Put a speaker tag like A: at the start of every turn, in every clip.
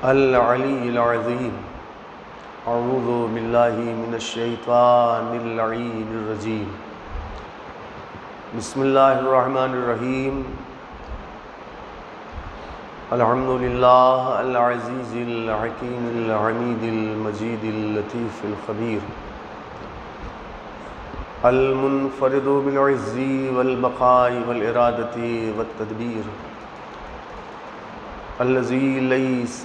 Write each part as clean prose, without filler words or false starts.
A: العلی العظیم اعوذ باللہ من الشیطان اللعین الرجیم بسم اللہ الرحمن الرحیم الحمدللہ العزیز الحکیم الحمید المجید اللطیف الخبیر المنفرد بالعز والبقاء والارادۃ والتدبیر الذی لیس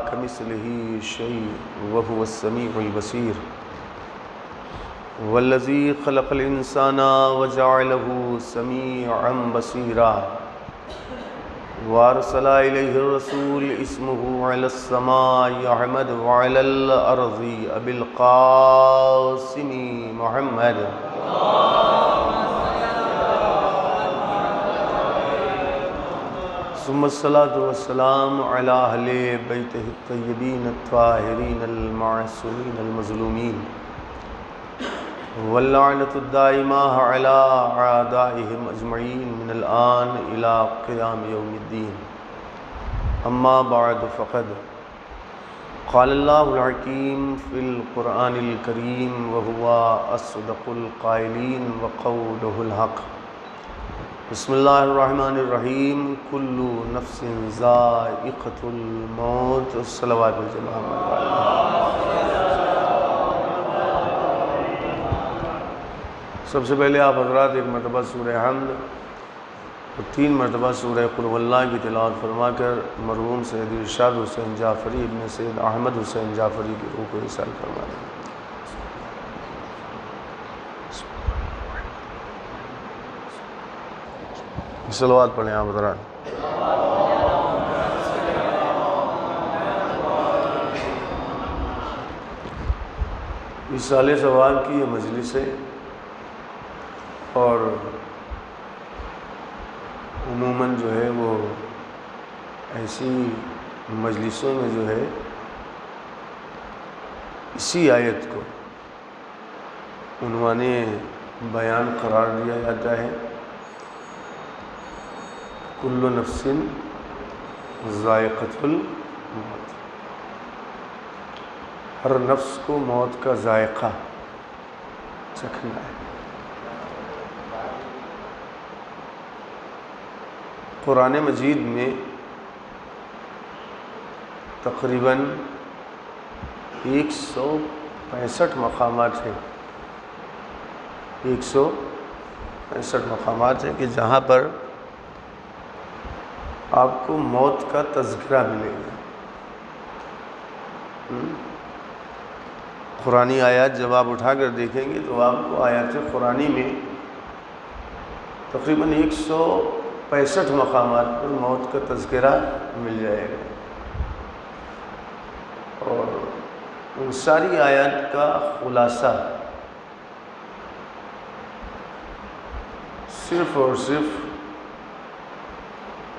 A: کمثلہ شیء وہو السمیع البصیر والذی خلق الانسان وجعلہ سمیعا بصیرا وارسل الیہ الرسول اسمہ علی السماء احمد وعلی الارض ابی القاسم محمد ثم الصلاة والسلام علی اہل بیتہ الطیبین الطاہرین المعصومین المظلومین واللعنۃ الدائمہ علی اعدائہم اجمعین من الآن الی قیام یوم الدین اما بعد فقد قال اللہ الحکیم فی القرآن الکریم وہو اصدق القائلین وقولہ الحق بسم اللہ الرحمن الرحیم کل نفس ذائقۃ الموت صلوات الجماعت۔ سب سے پہلے آپ حضرات ایک مرتبہ سورہ حمد اور 3 مرتبہ سورہ قل هو اللہ کی تلاوت فرما کر مرحوم سید ارشاد حسین جعفری ابن سید احمد حسین جعفری کی روح کو ایصال فرما دیں۔ صلوات پڑھیں آپ حضرات۔ ایصال ثواب کی یہ مجلس ہے اور عموماً جو ہے وہ ایسی مجلسوں میں جو ہے اسی آیت کو عنوان بیان قرار دیا جاتا ہے، کل نفس ذائقۃ الموت، ہر نفس کو موت کا ذائقہ چکھنا ہے۔ قرآن مجید میں تقریباً 165 مقامات ہیں، 165 مقامات ہیں کہ جہاں پر آپ کو موت کا تذکرہ ملے گا۔ قرآنی آیات جب آپ اٹھا کر دیکھیں گے تو آپ کو آیات قرآنی میں تقریباً 165 مقامات پر موت کا تذکرہ مل جائے گا، اور ان ساری آیات کا خلاصہ صرف اور صرف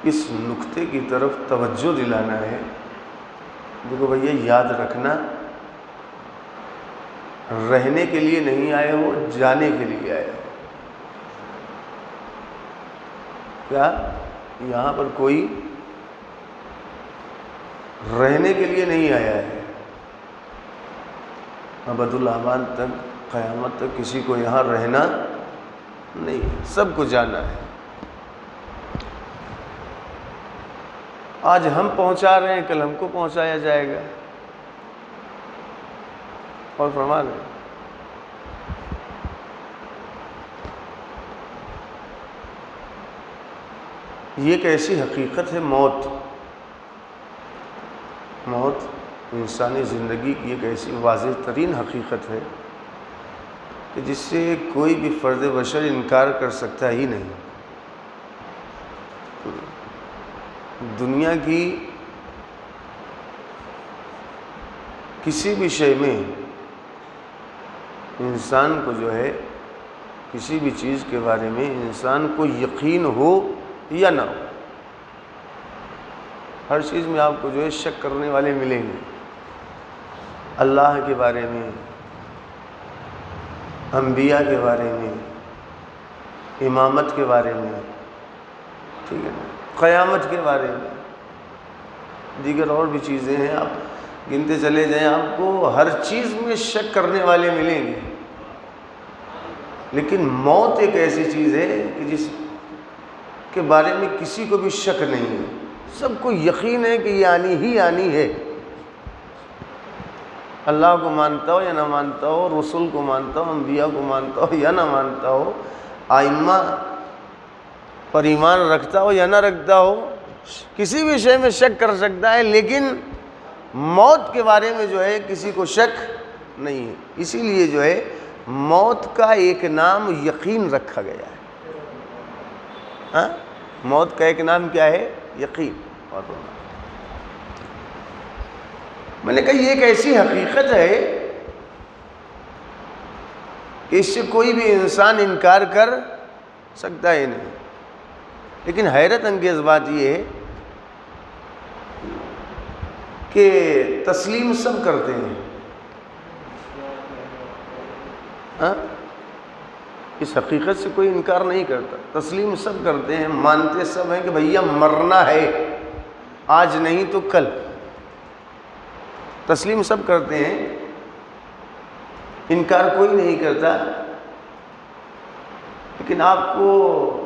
A: اس نقطے کی طرف توجہ دلانا ہے، دیکھو بھیا یاد رکھنا، رہنے کے لیے نہیں آئے ہو، جانے کے لیے آئے ہو۔ کیا یہاں پر کوئی رہنے کے لیے نہیں آیا ہے؟ ابد الآباد تک، قیامت تک کسی کو یہاں رہنا نہیں، سب کو جانا ہے۔ آج ہم پہنچا رہے ہیں، کل ہم کو پہنچایا جائے گا۔ اور فرما دیں یہ ایک ایسی حقیقت ہے، موت انسانی زندگی کی ایک ایسی واضح ترین حقیقت ہے کہ جس سے کوئی بھی فرد بشر انکار کر سکتا ہی نہیں۔ دنیا کی کسی بھی شے میں انسان کو جو ہے، کسی بھی چیز کے بارے میں انسان کو یقین ہو یا نہ ہو، ہر چیز میں آپ کو جو ہے شک کرنے والے ملیں گے۔ اللہ کے بارے میں، انبیاء کے بارے میں، امامت کے بارے میں، ٹھیک ہے نا، قیامت کے بارے میں، دیگر اور بھی چیزیں ہیں، آپ گنتے چلے جائیں، آپ کو ہر چیز میں شک کرنے والے ملیں گے، لیکن موت ایک ایسی چیز ہے کہ جس کے بارے میں کسی کو بھی شک نہیں ہے، سب کو یقین ہے کہ یہ آنی ہی آنی ہے۔ اللہ کو مانتا ہو یا نہ مانتا ہو، رسول کو مانتا ہو، انبیاء کو مانتا ہو یا نہ مانتا ہو، ائمہ پر ایمان رکھتا ہو یا نہ رکھتا ہو، کسی بھی شے میں شک کر سکتا ہے، لیکن موت کے بارے میں جو ہے کسی کو شک نہیں ہے۔ اسی لیے جو ہے موت کا ایک نام یقین رکھا گیا ہے۔ ہاں، موت کا ایک نام کیا ہے؟ یقین۔ اور میں نے کہا یہ ایک ایسی حقیقت ہے کہ اس سے کوئی بھی انسان انکار کر سکتا ہے نہیں، لیکن حیرت انگیز بات یہ ہے کہ تسلیم سب کرتے ہیں۔ ہاں، اس حقیقت سے کوئی انکار نہیں کرتا، تسلیم سب کرتے ہیں، مانتے سب ہیں کہ بھیا مرنا ہے، آج نہیں تو کل، تسلیم سب کرتے ہیں، انکار کوئی نہیں کرتا۔ لیکن آپ کو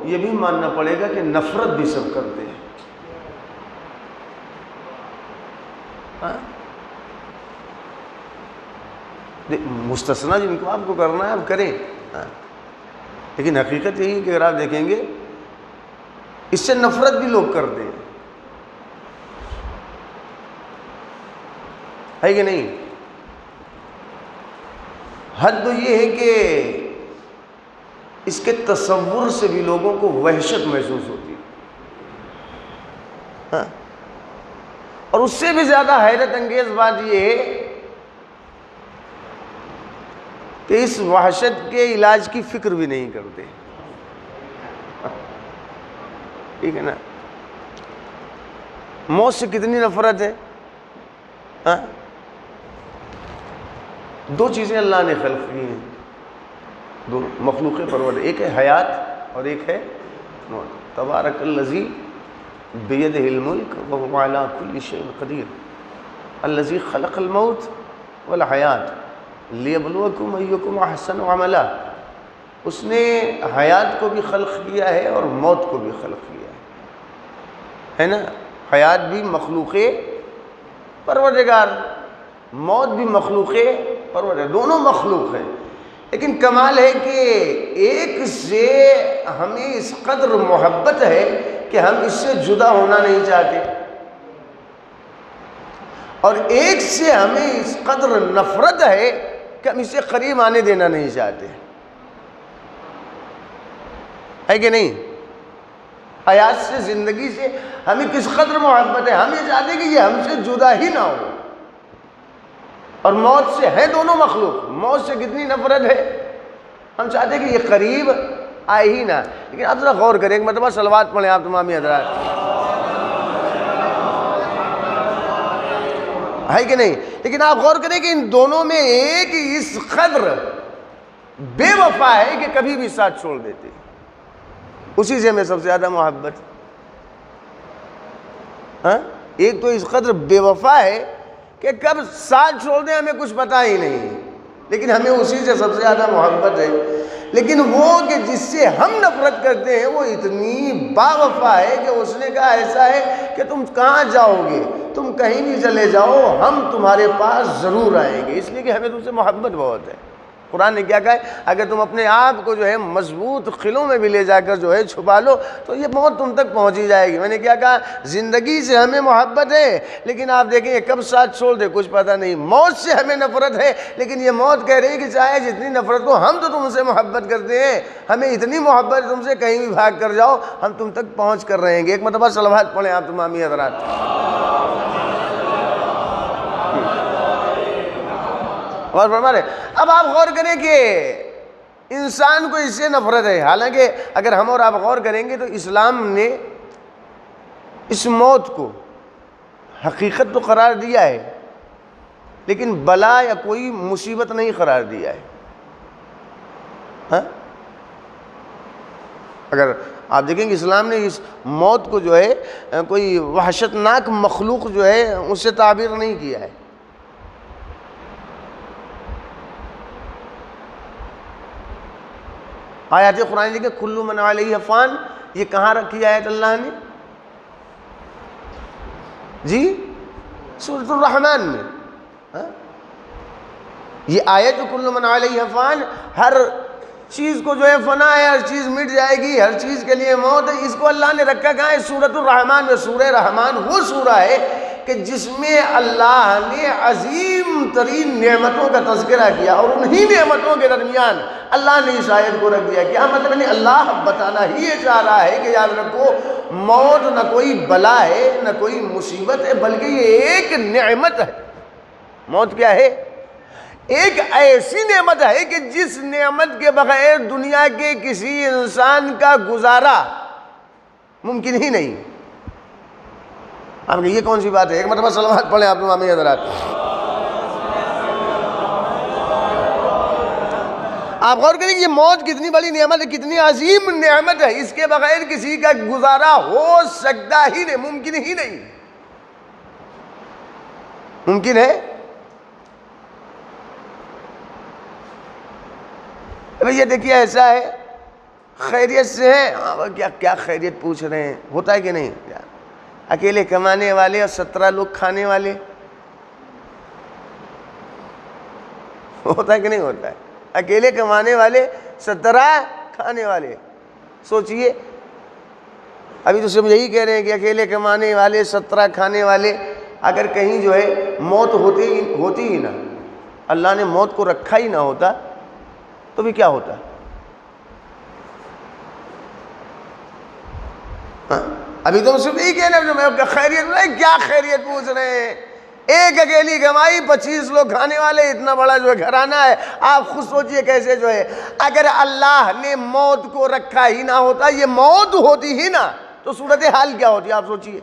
A: یہ بھی ماننا پڑے گا کہ نفرت بھی سب کرتے ہیں۔ ہاں، مستثنا جن کو آپ کو کرنا ہے آپ کریں، لیکن حقیقت یہی ہے کہ اگر آپ دیکھیں گے اس سے نفرت بھی لوگ کرتے ہیں، ہے کہ نہیں؟ حد تو یہ ہے کہ اس کے تصور سے بھی لوگوں کو وحشت محسوس ہوتی ہے، ہاں، اور اس سے بھی زیادہ حیرت انگیز بات یہ ہے کہ اس وحشت کے علاج کی فکر بھی نہیں کرتے، ٹھیک ہے نا؟ موت سے کتنی نفرت ہے، ہاں؟ دو چیزیں اللہ نے خلق کی ہیں، دو مخلوق پرور، ایک ہے حیات اور ایک ہے موت۔ تبارک الذی بیدہ الملک وہو علی کل شیء قدیر، الذی خلق الموت والحیات لیبلوکم ایکم احسن عملا۔ اس نے حیات کو بھی خلق کیا ہے اور موت کو بھی خلق کیا ہے نا؟ حیات بھی مخلوق پروردگار، موت بھی مخلوق پروردگار، دونوں مخلوق ہیں، لیکن کمال ہے کہ ایک سے ہمیں اس قدر محبت ہے کہ ہم اس سے جدا ہونا نہیں چاہتے، اور ایک سے ہمیں اس قدر نفرت ہے کہ ہم اسے قریب آنے دینا نہیں چاہتے، ہے کہ نہیں؟ حیات سے، زندگی سے ہمیں کس قدر محبت ہے، ہم یہ چاہتے کہ یہ ہم سے جدا ہی نہ ہو، اور موت سے ہے دونوں مخلوق، موت سے کتنی نفرت ہے، ہم چاہتے کہ یہ قریب آئے ہی نہ۔ لیکن آپ ذرا غور کریں، ایک مرتبہ صلوات پڑھیں آپ تمامی حضرات، ہے کہ نہیں؟ لیکن آپ غور کریں کہ ان دونوں میں ایک اس قدر بے وفا ہے کہ کبھی بھی ساتھ چھوڑ دیتے، اسی سے ہمیں سب سے زیادہ محبت، ہاں؟ ایک تو اس قدر بے وفا ہے کہ کب ساتھ چھوڑ دیں ہمیں کچھ پتہ ہی نہیں، لیکن ہمیں اسی سے سب سے زیادہ محبت ہے، لیکن وہ کہ جس سے ہم نفرت کرتے ہیں وہ اتنی با وفا ہے کہ اس نے کہا ایسا ہے کہ تم کہاں جاؤ گے، تم کہیں بھی چلے جاؤ ہم تمہارے پاس ضرور آئیں گے، اس لیے کہ ہمیں تم سے محبت بہت ہے۔ قرآن نے کیا کہا ہے، اگر تم اپنے آپ کو جو ہے مضبوط قلعوں میں بھی لے جا کر جو ہے چھپا لو تو یہ موت تم تک پہنچ ہی جائے گی۔ میں نے کیا کہا، زندگی سے ہمیں محبت ہے، لیکن آپ دیکھیں یہ کب ساتھ چھوڑ دے کچھ پتہ نہیں۔ موت سے ہمیں نفرت ہے، لیکن یہ موت کہہ رہی ہے کہ چاہے جتنی نفرت ہو، ہم تو تم سے محبت کرتے ہیں، ہمیں اتنی محبت تم سے کہیں بھی بھاگ کر جاؤ ہم تم تک پہنچ کر رہیں گے۔ ایک مرتبہ صلوات پڑھیں آپ تمامی حضرات۔ اور فرما رہے، اب آپ غور کریں کہ انسان کو اس سے نفرت ہے، حالانکہ اگر ہم اور آپ غور کریں گے تو اسلام نے اس موت کو حقیقت تو قرار دیا ہے، لیکن بلا یا کوئی مصیبت نہیں قرار دیا ہے۔ ہاں، اگر آپ دیکھیں کہ اسلام نے اس موت کو جو ہے کوئی وحشتناک مخلوق جو ہے اس سے تعبیر نہیں کیا ہے. آیات قرآن دیکھیں کل من علیہ فان، یہ کہاں رکھی آیت اللہ نے؟ جی سورۃ الرحمن میں. یہ آیت کل من علیہ فان، ہر چیز کو جو ہے فنا ہے، ہر چیز مٹ جائے گی، ہر چیز کے لیے موت ہے. اس کو اللہ نے رکھا کہاں ہے؟ سورۃ الرحمن میں. سورہ رحمان وہ سورہ ہے کہ جس میں اللہ نے عظیم ترین نعمتوں کا تذکرہ کیا، اور انہی نعمتوں کے درمیان اللہ نے اس آیت کو رکھ دیا. کیا مطلب؟ نہیں، اللہ بتانا ہی یہ چاہ رہا ہے کہ یاد رکھو موت نہ کوئی بلا ہے نہ کوئی مصیبت ہے، بلکہ یہ ایک نعمت ہے. موت کیا ہے؟ ایک ایسی نعمت ہے کہ جس نعمت کے بغیر دنیا کے کسی انسان کا گزارا ممکن ہی نہیں. آپ کہ یہ کون سی بات ہے؟ ایک مرتبہ صلوات پڑھیں آپ تمام حضرات. آپ غور کریں کہ یہ موت کتنی بڑی نعمت ہے، کتنی عظیم نعمت ہے. اس کے بغیر کسی کا گزارا ہو سکتا ہی نہیں، ممکن ہی نہیں. ممکن ہے؟ یہ دیکھیے ایسا ہے، خیریت سے ہے، کیا خیریت پوچھ رہے ہیں؟ ہوتا ہے کہ نہیں؟ اکیلے کمانے والے اور 17 لوگ کھانے والے، ہوتا ہے کہ نہیں ہوتا ہے؟ اکیلے کمانے والے 17 کھانے والے. سوچئے ابھی تو سب یہی کہہ رہے ہیں کہ اکیلے کمانے والے 17 کھانے والے. اگر کہیں جو ہے موت ہوتی ہی نہ، اللہ نے موت کو رکھا ہی نہ ہوتا تو بھی کیا ہوتا؟ ابھی تو صرف یہی کہنا ہے خیریت نہیں. کیا خیریت پوچھ رہے ہیں؟ ایک اکیلی کمائی، 25 لوگ کھانے والے، اتنا بڑا جو ہے گھرانہ ہے. آپ خود سوچئے کیسے جو ہے اگر اللہ نے موت کو رکھا ہی نہ ہوتا، یہ موت ہوتی ہی نہ، تو صورتحال کیا ہوتی؟ آپ سوچئے.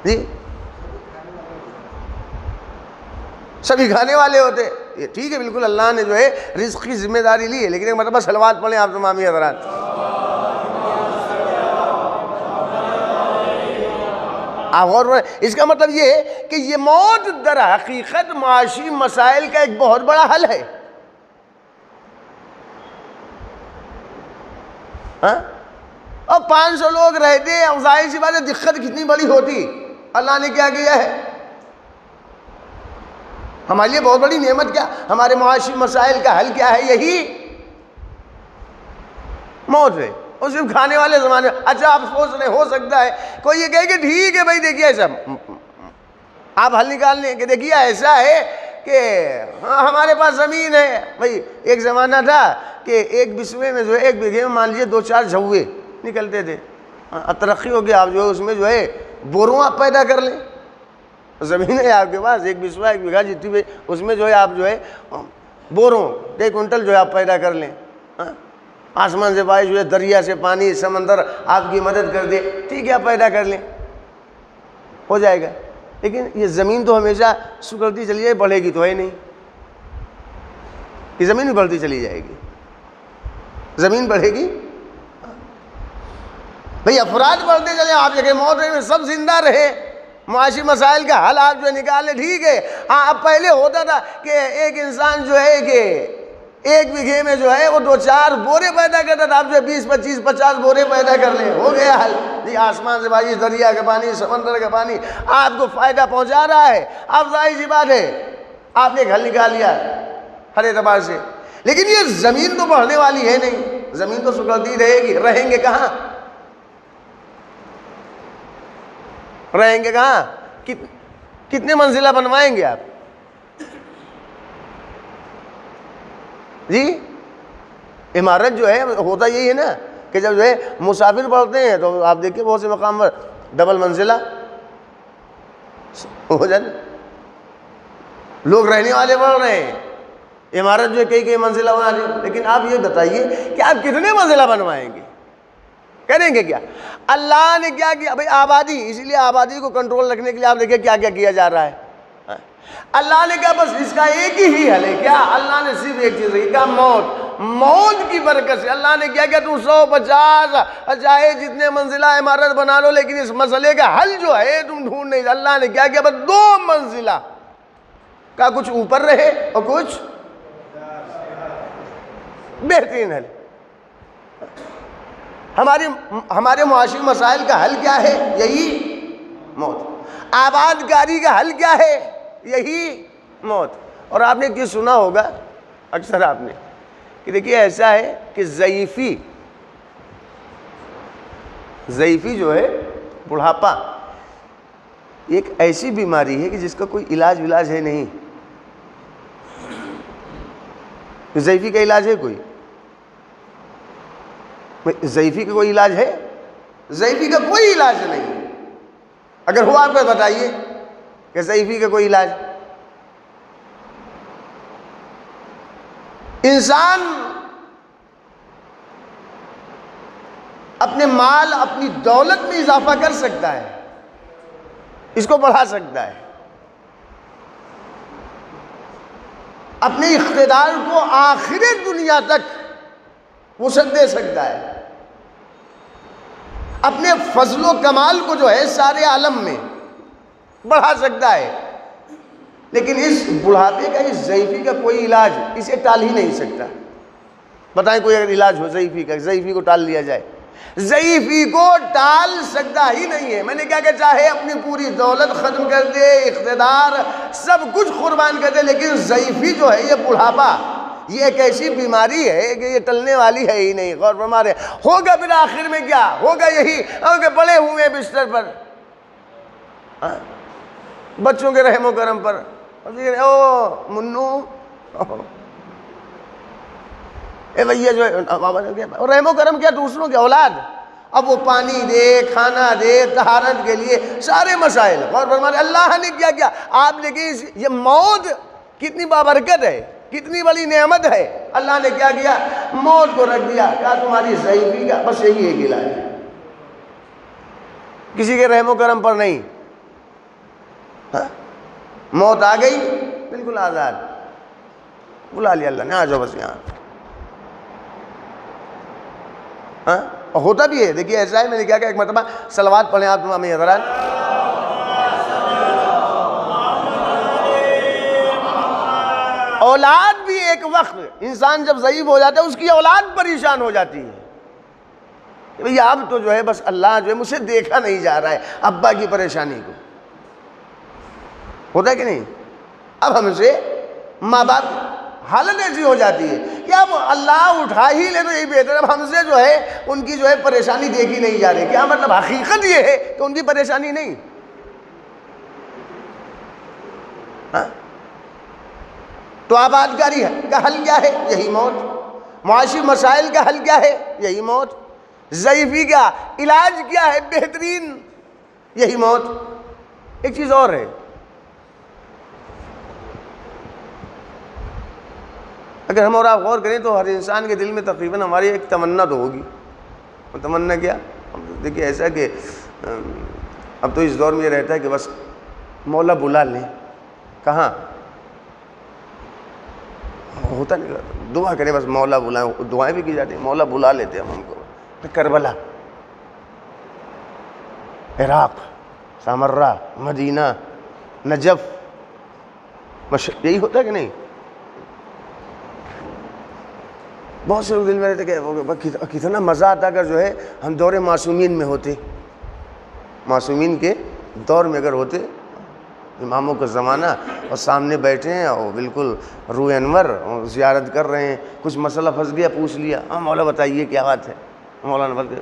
A: جی سبھی کھانے والے ہوتے. یہ ٹھیک ہے، بالکل اللہ نے جو ہے رزق کی ذمہ داری لی ہے، لیکن ایک مرتبہ صلوات پڑھیں آپ تمامی حضرات. اور اس کا مطلب یہ ہے کہ یہ موت در حقیقت معاشی مسائل کا ایک بہت بڑا حل ہے. اور 500 لوگ رہتے، ظاہر سی بات ہے دقت کتنی بڑی ہوتی. اللہ نے کیا کیا ہے ہمارے لیے؟ بہت بڑی نعمت. کیا ہمارے معاشی مسائل کا حل کیا ہے؟ یہی موت ہے. اور صرف کھانے والے زمانے. اچھا آپ سوچ رہے ہو سکتا ہے کوئی یہ کہے کہ ٹھیک ہے بھائی، دیکھیے ایسا آپ حل نکال لیں کہ دیکھیے ایسا ہے کہ ہاں ہمارے پاس زمین ہے. بھائی ایک زمانہ تھا کہ ایک بسوے میں جو ہے 1 بیگھے میں مان لیجیے 2-4 جھوے نکلتے تھے. ترقی ہو گیا، آپ جو ہے اس میں جو ہے بوروں آپ پیدا کر لیں. زمین ہے آپ کے پاس 1 بسوا 1 بیگھہ جتنی بھی، اس میں جو ہے آپ جو ہے بوروں 1 کنٹل جو ہے آپ پیدا کر لیں. آسمان سے بارش ہوئے، دریا سے پانی، سمندر آپ کی مدد کر دے، ٹھیک ہے آپ پیدا کر لیں، ہو جائے گا. لیکن یہ زمین تو ہمیشہ سکڑتی چلی جائے، بڑھے گی تو ہے نہیں. یہ زمین بھی بڑھتی چلی جائے گی، زمین بڑھے گی. بھئی افراد بڑھتے چلے، آپ جگہ موت میں سب زندہ رہے، معاشی مسائل کا حل آپ جو نکالے. ٹھیک ہے ہاں، اب پہلے ہوتا تھا کہ ایک انسان جو ہے کہ 1 بیگھے میں جو ہے وہ 2-4 بورے پیدا کرتا تھا. آپ جو 20-25-50 بورے پیدا کر لیں، ہو گیا حل. جی آسمان سے بارش، دریا کا پانی، سمندر کا پانی آپ کو فائدہ پہنچا رہا ہے. اب ظاہر سی بات ہے آپ نے ایک حل نکال لیا ہر اعتبار سے. لیکن یہ زمین تو بڑھنے والی ہے نہیں، زمین تو سکڑتی رہے گی. رہیں گے کہاں؟ رہیں گے کہاں؟ کتنے منزلہ بنوائیں گے آپ؟ جی عمارت جو ہے ہوتا یہی ہے نا کہ جب جو ہے مسافر بڑھتے ہیں تو آپ دیکھیں بہت سے مقام پر ڈبل منزلہ ہو جاتے، لوگ رہنے والے بڑھ رہے ہیں، عمارت جو ہے کئی منزلہ بنا لی. لیکن آپ یہ بتائیے کہ آپ کتنے منزلہ بنوائیں گے؟ کریں گے کیا؟ اللہ نے کیا کیا بھئی آبادی، اسی لیے آبادی کو کنٹرول رکھنے کے لیے آپ دیکھیں کیا کیا کیا جا رہا ہے. اللہ نے کہا بس اس کا ایک ہی حل ہے. کیا؟ اللہ نے صرف ایک چیز رکھی، کہا موت. موت کی برکت سے اللہ نے کیا کہ تم 150 چاہے جتنے منزلہ عمارت بنا لو، لیکن اس مسئلے کا حل جو ہے تم ڈھونڈ نہیں۔ اللہ نے کیا کہ بس 2 منزلہ کا کچھ اوپر رہے اور کچھ بہترین حل۔ ہمارے معاشی مسائل کا حل کیا ہے؟ یہی موت۔ آباد کاری کا حل کیا ہے؟ یہی موت۔ اور آپ نے کیا سنا ہوگا اکثر آپ نے کہ دیکھیے ایسا ہے کہ ضعیفی جو ہے بڑھاپا ایک ایسی بیماری ہے کہ جس کا کوئی علاج ہے نہیں۔ ضعیفی کا علاج ہے کوئی؟ ضعیفی کا کوئی علاج ہے؟ ضعیفی کا کوئی علاج نہیں۔ اگر ہوا آپ کو بتائیے کہ ضعیفی کا کوئی علاج۔ انسان اپنے مال اپنی دولت میں اضافہ کر سکتا ہے، اس کو بڑھا سکتا ہے، اپنے اقتدار کو آخر دنیا تک وسعت دے سکتا ہے، اپنے فضل و کمال کو جو ہے سارے عالم میں بڑھا سکتا ہے، لیکن اس بڑھاپے کا، اس ضعیفی کا کوئی علاج اسے ٹال ہی نہیں سکتا۔ بتائیں کوئی اگر علاج ہو ضعیفی کا، ضعیفی کو ٹال لیا جائے، ضعیفی کو ٹال سکتا ہی نہیں ہے۔ میں نے کہا کہ چاہے اپنی پوری دولت ختم کر دے، اقتدار سب کچھ قربان کر دے، لیکن ضعیفی جو ہے، یہ بڑھاپا، یہ ایک ایسی بیماری ہے کہ یہ ٹلنے والی ہے ہی نہیں۔ غور فرما رہے ہوگا پھر آخر میں کیا ہوگا؟ یہی کہ پڑے ہوئے بستر پر، بچوں کے رحم و کرم پر، او منو اے بھیا جو ہے رحم و کرم کیا، دوسروں کے اولاد، اب وہ پانی دے، کھانا دے، طہارت کے لیے سارے مسائل۔ اور فرماتے اللہ نے کیا کیا آپ دیکھیں، یہ موت کتنی بابرکت ہے، کتنی بڑی نعمت ہے۔ اللہ نے کیا کیا؟ موت کو رکھ دیا، کیا تمہاری ضعیفی کا بس یہی ایک علاج ہے، کسی کے رحم و کرم پر نہیں۔ موت آ گئی بالکل آزاد، بلا لیا اللہ نے، آ جاؤ بس یہاں۔ اور ہوتا بھی ہے، دیکھیے ایسا ہے، میں نے کیا کہ ایک مرتبہ صلوات پڑھیں آپ تمام حضرات، اولاد بھی ایک وقت انسان جب ضعیف ہو جاتا ہے اس کی اولاد پریشان ہو جاتی ہے کہ بھئی اب تو جو ہے بس اللہ جو ہے مجھے دیکھا نہیں جا رہا ہے ابا کی پریشانی کو، ہوتا ہے کہ نہیں؟ اب ہم سے ماں باپ حالت ایسی ہو جاتی ہے کہ اب اللہ اٹھا ہی لے تو یہی بہتر ہے، اب ہم سے جو ہے ان کی جو ہے پریشانی دیکھی نہیں جا رہی۔ کیا مطلب؟ حقیقت یہ ہے کہ ان کی پریشانی نہیں۔ تو آباد کاری کا حل کیا ہے؟ یہی موت۔ معاشی مسائل کا حل کیا ہے؟ یہی موت۔ ضعیفی کا علاج کیا ہے؟ بہترین، یہی موت۔ ایک چیز اور ہے، اگر ہم اور آپ غور کریں تو ہر انسان کے دل میں تقریباً ہماری ایک تمنا تو ہوگی۔ تمنا کیا؟ دیکھیے ایسا کہ اب تو اس دور میں یہ رہتا ہے کہ بس مولا بلا لیں، کہاں ہوتا نہیں، دعا کریں بس مولا بلائیں، دعائیں بھی کی جاتی ہیں، مولا بلا لیتے ہم کو، کربلا، عراق، سامرہ، مدینہ، نجف، یہی ہوتا ہے کہ نہیں؟ بہت سے لوگ دل میں رہتے کہ کتنا مزہ آتا اگر جو ہے ہم دور معصومین میں ہوتے، معصومین کے دور میں اگر ہوتے، اماموں کا زمانہ، اور سامنے بیٹھے ہیں اور بالکل روح انور زیارت کر رہے ہیں، کچھ مسئلہ پھنس گیا پوچھ لیا، ہاں مولا بتائیے کیا بات ہے، مولانا بول کے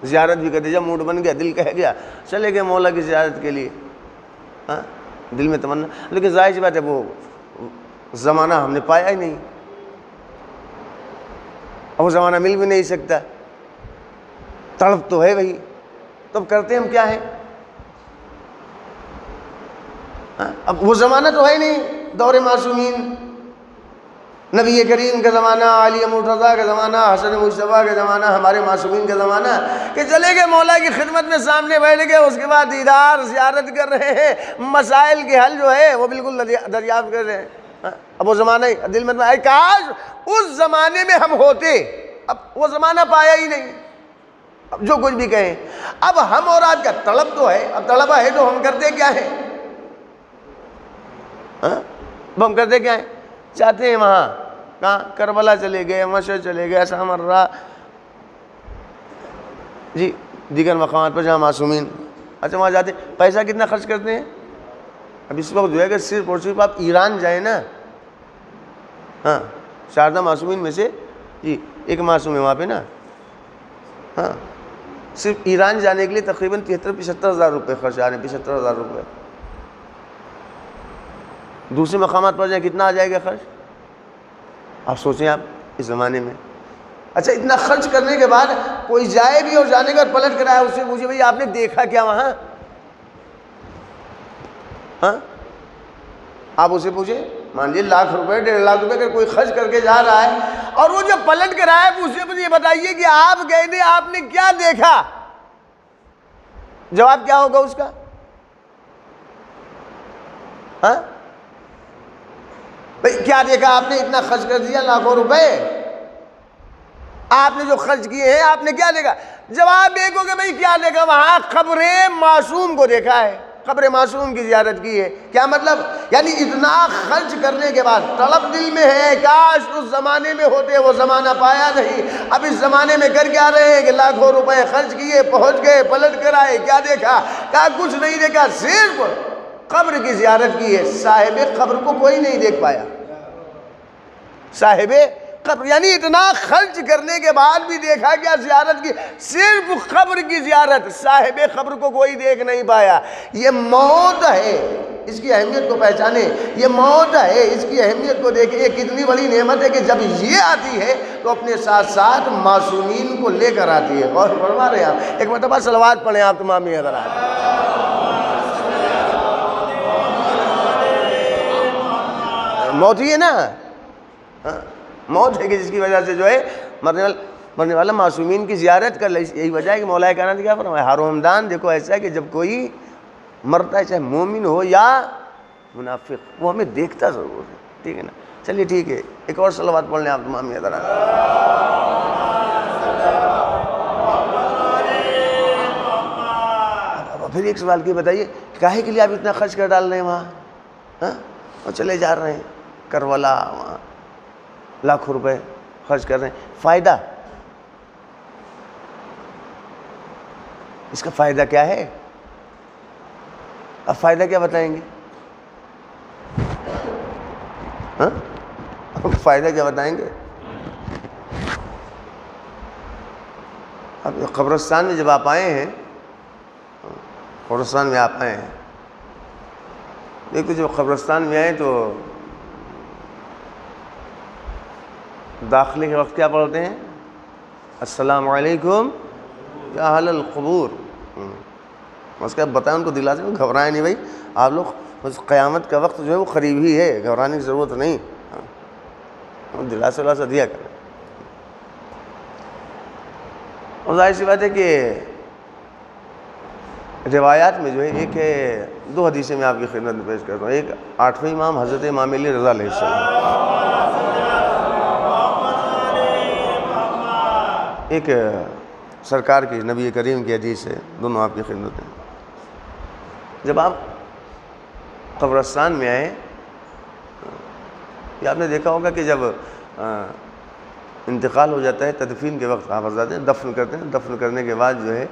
A: زیارت بھی کرتے، جب موڈ بن گیا، دل کہہ گیا، چلے گئے مولا کی زیارت کے لیے، ہاں دل میں تمنا، لیکن ظاہر سی بات ہے وہ زمانہ ہم نے پایا ہی نہیں، اور وہ زمانہ مل بھی نہیں سکتا، تڑپ تو ہے وہی، تو اب کرتے ہم کیا ہیں؟ اب وہ زمانہ تو ہے نہیں، دور معصومین، نبی کریم کا زمانہ، علی مرتضیٰ کا زمانہ، حسن مصطفیٰ کا زمانہ، ہمارے معصومین کا زمانہ، کہ چلے گئے مولا کی خدمت میں سامنے بیٹھ گئے، اس کے بعد دیدار زیارت کر رہے ہیں، مسائل کے حل جو ہے وہ بالکل دریافت کر رہے ہیں۔ اب وہ زمانہ دل میں کاش اس زمانے میں ہم ہوتے، اب وہ زمانہ پایا ہی نہیں، اب جو کچھ بھی کہیں۔ اب ہم اور آپ کیا طلب تو ہے، اب طلبہ ہے تو ہم کرتے کیا ہے؟ اب ہم کرتے کیا ہیں؟ چاہتے ہیں وہاں کہاں کربلا چلے گئے، مشہد چلے گئے، سامرا جی دیگر مقامات پر جہاں معصومین، اچھا وہاں جاتے ہیں، پیسہ کتنا خرچ کرتے ہیں؟ اب اس وقت جو ہے کہ صرف اور صرف آپ ایران جائیں نا، ہاں شاردہ معصومین میں سے جی ایک معصوم ہے وہاں پہ نا، ہاں صرف ایران جانے کے لیے تقریباً 73-75 ہزار روپے خرچ آ رہے ہیں، 75 ہزار روپے۔ دوسرے مقامات پر جائیں کتنا آ جائے گا خرچ؟ آپ سوچیں آپ اس زمانے میں۔ اچھا اتنا خرچ کرنے کے بعد کوئی جائے بھی اور جانے کے بعد پلٹ کر آئے، اس سے پوچھے بھائی آپ نے دیکھا کیا وہاں؟ ہاں آپ اسے پوچھیں، مان لیجیے لاکھ روپے 1.5 لاکھ روپے اگر کوئی خرچ کر کے جا رہا ہے اور وہ جو پلٹ کر آئے، اسے مجھے یہ بتائیے کہ آپ گئے تھے، آپ نے کیا دیکھا؟ جواب کیا ہوگا اس کا؟ ہاں بھائی کیا دیکھا آپ نے؟ اتنا خرچ کر دیا لاکھوں روپے، آپ نے جو خرچ کیے ہیں آپ نے کیا دیکھا؟ جواب دیکھو کہ بھائی کیا دیکھا؟ وہاں قبر معصوم کو دیکھا ہے، قبر معصوم کی زیارت کی ہے۔ کیا مطلب؟ یعنی اتنا خرچ کرنے کے بعد طلب دل میں ہے کاش اس زمانے میں ہوتے، وہ زمانہ پایا نہیں۔ اب اس زمانے میں کر کیا رہے ہیں کہ لاکھوں روپے خرچ کیے، پہنچ گئے، پلٹ کر آئے، کیا دیکھا؟ کہا کچھ نہیں دیکھا، صرف قبر کی زیارت کی ہے۔ صاحب قبر کو کوئی نہیں دیکھ پایا، صاحب قبر یعنی اتنا خرچ کرنے کے بعد بھی دیکھا کیا؟ زیارت کی، صرف قبر کی زیارت، صاحب قبر کو کوئی دیکھ نہیں پایا۔ یہ موت ہے، اس کی اہمیت کو پہچانے، یہ موت ہے، اس کی اہمیت کو دیکھیں۔ یہ کتنی بڑی نعمت ہے کہ جب یہ آتی ہے تو اپنے ساتھ ساتھ معصومین کو لے کر آتی ہے۔ غور فرما رہے ہیں آپ؟ ایک مرتبہ صلوات پڑھیں آپ تمام حضرات۔ موت ہی ہے نا، موت ہے کہ جس کی وجہ سے جو ہے مرنے والا معصومین کی زیارت کر لے۔ یہی وجہ ہے کہ مولا کائنات نے کیا فرمایا؟ ہر رمضان دیکھو ایسا ہے کہ جب کوئی مرتا ہے چاہے مومن ہو یا منافق، وہ ہمیں دیکھتا ضرور ہے، ٹھیک ہے نا؟ چلیے ٹھیک ہے، ایک اور صلوات پڑھ لیں آپ تمام حضرات۔ پھر ایک سوال کی بتائیے، کاہے کے لیے آپ اتنا خرچ کر ڈال رہے ہیں وہاں؟ ہاں اور چلے جا رہے ہیں کربلا، وہاں لاکھوں روپے خرچ کر رہے ہیں، فائدہ؟ اس کا فائدہ کیا ہے؟ اب فائدہ کیا بتائیں گے؟ ہاں فائدہ کیا بتائیں گے؟ اب قبرستان میں جب آپ آئے ہیں، قبرستان میں آپ آئے ہیں، دیکھو جب قبرستان میں آئے تو داخلے کے وقت کیا پڑھتے ہیں؟ السلام علیکم یا اہل القبور۔ اس کے بتائیں ان کو، دلا سے گھبرائیں نہیں بھائی، آپ لوگ قیامت کا وقت جو ہے وہ قریب ہی ہے، گھبرانے کی ضرورت نہیں، دلاسا دیا کریں۔ اور ظاہر سی بات ہے کہ روایات میں جو ہے ایک ہے، 2 حدیثیں میں آپ کی خدمت میں پیش کرتا ہوں۔ ایک 8ویں امام حضرت امام علی رضا علیہ السلام، ایک سرکار کی نبی کریم کی حدیث ہے، دونوں آپ کی خدمت میں۔ جب آپ قبرستان میں آئے، یہ آپ نے دیکھا ہوگا کہ جب انتقال ہو جاتا ہے، تدفین کے وقت آپ حضرات دفن کرتے ہیں، دفن کرنے کے بعد جو ہے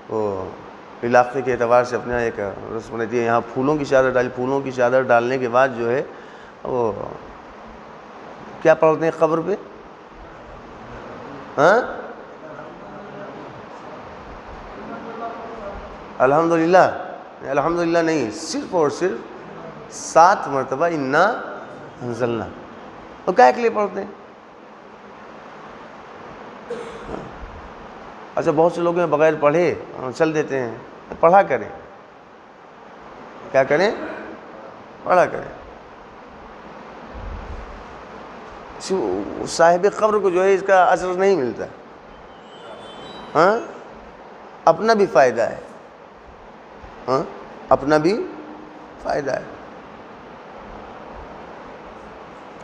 A: وہ علاقے کے اعتبار سے اپنا ایک رسم رہتی ہے، یہاں پھولوں کی چادر ڈالی، پھولوں کی چادر ڈالنے کے بعد جو ہے وہ کیا پڑھتے ہیں قبر پہ؟ ہاں الحمدللہ، الحمدللہ نہیں، صرف اور صرف 7 مرتبہ انا انزلنا۔ وہ کیا کے لیے پڑھتے ہیں؟ اچھا بہت سے لوگ ہیں بغیر پڑھے چل دیتے ہیں، پڑھا کریں، کیا کریں؟ پڑھا کریں۔ صاحب قبر کو جو ہے اس کا اثر نہیں ملتا، ہاں اپنا بھی فائدہ ہے، ہاں اپنا بھی فائدہ ہے۔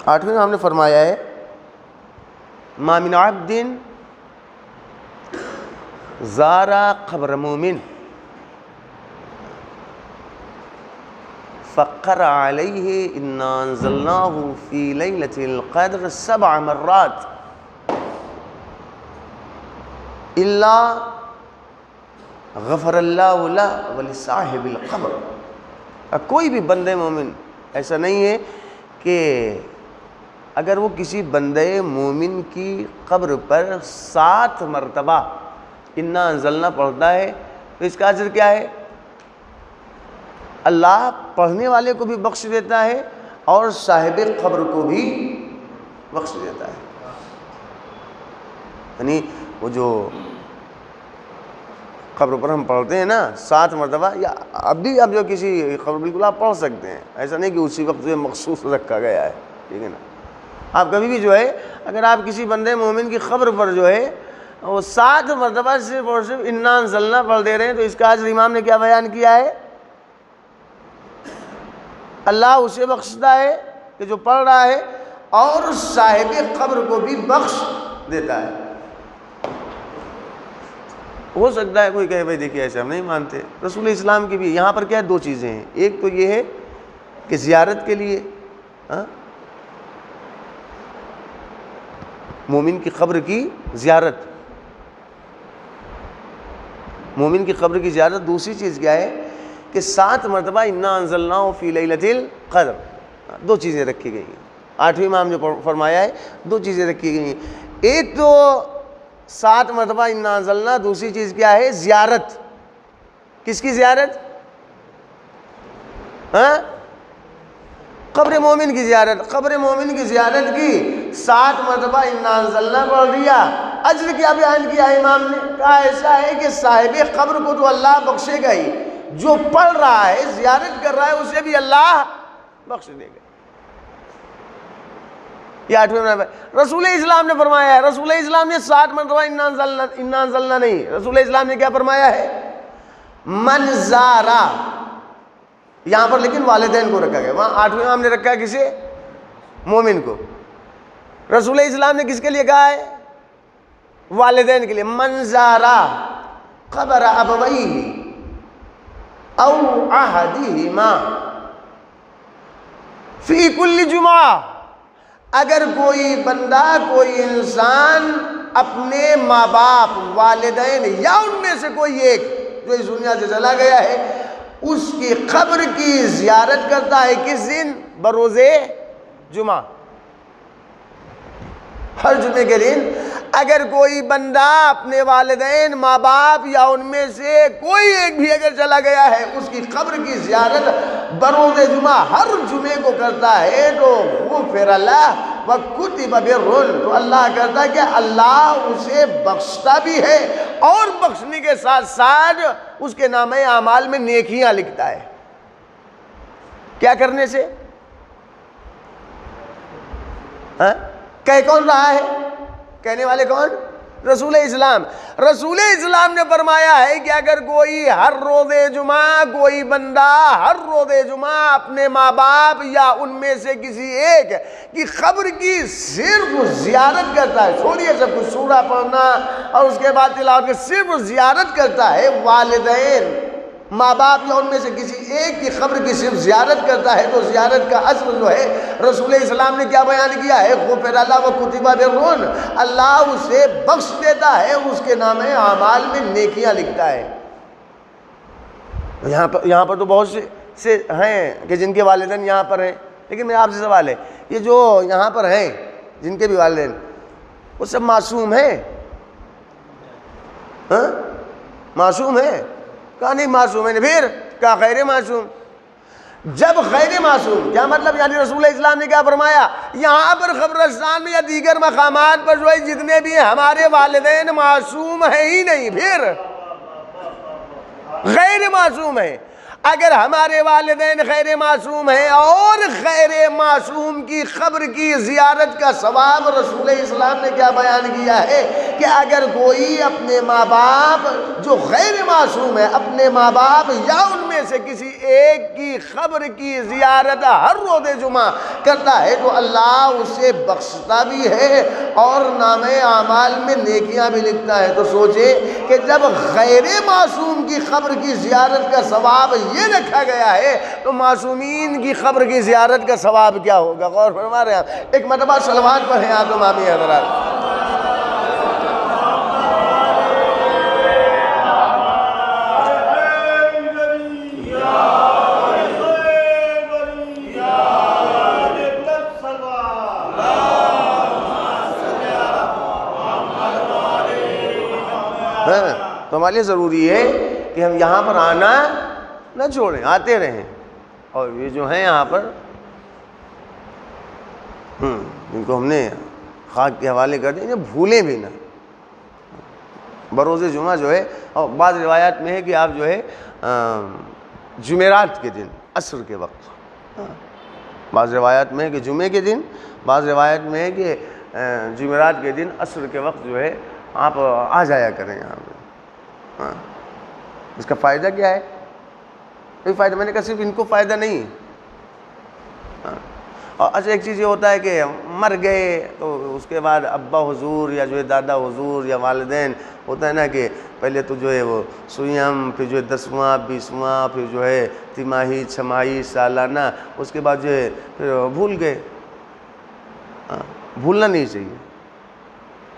A: 8ویں ہم نے فرمایا ہے ما من عبد زار قبر مومن فقرأ علیہ انا انزلناہ فی لیلۃ القدر 7 مرات الا غفر اللہ لہ ولصاحب القبر۔ کوئی بھی بندے مومن ایسا نہیں ہے کہ اگر وہ کسی بندے مومن کی قبر پر 7 مرتبہ انا انزلنا پڑھتا ہے تو اس کا اجر کیا ہے؟ اللہ پڑھنے والے کو بھی بخش دیتا ہے اور صاحب قبر کو بھی بخش دیتا ہے۔ یعنی وہ جو قبر پر ہم پڑھتے ہیں نا 7 مرتبہ، یا اب جو کسی قبر بالکل آپ پڑھ سکتے ہیں، ایسا نہیں کہ اسی وقت جو مخصوص رکھا گیا ہے، ٹھیک ہے نا۔ آپ کبھی بھی جو ہے اگر آپ کسی بندے مومن کی قبر پر جو ہے وہ 7 مرتبہ صرف اور صرف انا انزلنا پڑھ دے رہے ہیں تو اس کا اجر امام نے کیا بیان کیا ہے؟ اللہ اسے بخشتا ہے کہ جو پڑھ رہا ہے اور صاحب قبر کو بھی بخش دیتا ہے۔ ہو سکتا ہے کوئی کہے بھائی دیکھیے ایسے ہم نہیں مانتے، رسول اسلام کی بھی یہاں پر کیا ہے 2 چیزیں ہیں۔ ایک تو یہ ہے کہ زیارت کے لیے مومن کی قبر کی زیارت، مومن کی قبر کی زیارت۔ دوسری چیز کیا ہے کہ 7 مرتبہ انا انزلناہ فی لیلۃ القدر، 2 چیزیں رکھی گئی ہیں۔ 8ویں امام نے فرمایا ہے 2 چیزیں رکھی گئی ہیں، ایک تو 7 مرتبہ انا انزلنا، دوسری چیز کیا ہے؟ زیارت۔ کس کی زیارت؟ قبر مومن کی زیارت۔ قبر مومن کی زیارت کی 7 مرتبہ انا انزلنا پڑھ دیا، اجر کیا بیان کیا امام نے؟ کہا ایسا ہے کہ صاحب قبر کو تو اللہ بخشے گا ہی، جو پڑھ رہا ہے زیارت کر رہا ہے اسے بھی اللہ بخش دے گا۔ یہ 8ویں نمبر رسول اسلام نے فرمایا ہے۔ رسول اسلام نے 7 مرتبہ انا انزلنا نہیں، رسول اسلام نے کیا فرمایا ہے؟ من زارا، یہاں پر لیکن والدین کو رکھا گیا، وہاں 8ویں امام نے رکھا کسے؟ مومن کو۔ رسول اسلام نے کس کے لیے کہا ہے؟ والدین کے لیے۔ من زارا قبر ابویہ او احدہما فی کل جمعہ، اگر کوئی بندہ کوئی انسان اپنے ماں باپ والدین یا ان میں سے کوئی ایک جو اس دنیا سے چلا گیا ہے اس کی قبر کی زیارت کرتا ہے، کس دن؟ بروز جمعہ، ہر جمعے کے دن اگر کوئی بندہ اپنے والدین ماں باپ یا ان میں سے کوئی ایک بھی اگر چلا گیا ہے اس کی قبر کی زیارت بروز جمعہ ہر جمعے کو کرتا ہے تو غفر لہ وکتب بر، تو اللہ کرتا ہے کہ اللہ اسے بخشتا بھی ہے اور بخشنے کے ساتھ ساتھ اس کے نامہ اعمال میں نیکیاں لکھتا ہے۔ کیا کرنے سے؟ کہہ کون رہا ہے؟ کہنے والے کون؟ رسول اسلام۔ رسول اسلام نے فرمایا ہے کہ اگر کوئی ہر روز جمعہ کوئی بندہ ہر روز جمعہ اپنے ماں باپ یا ان میں سے کسی ایک کی قبر کی صرف زیارت کرتا ہے، چھوڑیے سب کچھ سورہ پڑھنا اور اس کے بعد تلاوت کے، صرف زیارت کرتا ہے والدین ماں باپ یا ان میں سے کسی ایک کی قبر کی صرف زیارت کرتا ہے تو زیارت کا اجر جو ہے رسول اسلام نے کیا بیان کیا ہے؟ غفر اللہ وکتب بر، اللہ اسے بخش دیتا ہے، اس کے نام اعمال میں نیکیاں لکھتا ہے۔ یہاں پر تو بہت سے ہیں کہ جن کے والدین یہاں پر ہیں، لیکن میرا آپ سے سوال ہے یہ جو یہاں پر ہیں جن کے بھی والدین وہ سب معصوم ہیں؟ معصوم ہیں؟ کہا نہیں معصوم ہے، پھر کہا غیر معصوم۔ جب غیر معصوم کیا مطلب؟ یعنی رسول اسلام نے کیا فرمایا؟ یہاں پر قبرستان میں یا دیگر مقامات پر جو ہے جتنے بھی ہیں ہمارے والدین معصوم ہیں ہی نہیں، پھر غیر معصوم ہیں۔ اگر ہمارے والدین غیر معصوم ہیں اور غیر معصوم کی قبر کی زیارت کا ثواب رسول اسلام نے کیا بیان کیا ہے
B: کہ اگر کوئی اپنے ماں باپ جو غیر معصوم ہے، اپنے ماں باپ یا ان میں سے کسی ایک کی قبر کی زیارت ہر روز جمعہ کرتا ہے تو اللہ اسے بخشتا بھی ہے اور نامہ اعمال میں نیکیاں بھی لکھتا ہے۔ تو سوچے کہ جب غیر معصوم کی قبر کی زیارت کا ثواب یہ رکھا گیا ہے تو معصومین کی قبر کی زیارت کا ثواب کیا ہوگا؟ غور فرما رہے ہیں؟ ایک مرتبہ صلوات پڑھیں آپ امامی حضرات۔ تو ہمارے لیے ضروری ہے کہ ہم یہاں پر آنا نہ چھوڑیں، آتے رہیں، اور یہ جو ہیں یہاں پر ان کو ہم نے خاک کے حوالے کر دیں، بھولیں بھی نہ۔ بروز جمعہ جو ہے، اور بعض روایات میں ہے کہ آپ جو ہے جمعرات کے دن عصر کے وقت، بعض روایات میں ہے کہ جمعے کے دن، بعض روایت میں ہے کہ جمعرات کے دن عصر کے وقت جو ہے آپ آ جایا کریں یہاں پہ۔ اس کا فائدہ کیا ہے؟ کوئی فائدہ، میں نے کہا صرف ان کو فائدہ نہیں ہے۔ اور اچھا ایک چیز یہ ہوتا ہے کہ مر گئے تو اس کے بعد ابا حضور یا جو ہے دادا حضور یا والدین، ہوتا ہے نا کہ پہلے تو جو ہے وہ سوئم، پھر جو ہے 10واں 20واں، پھر جو ہے تیماہی چھماہی سالانہ، اس کے بعد جو ہے پھر بھول گئے۔ بھولنا نہیں چاہیے،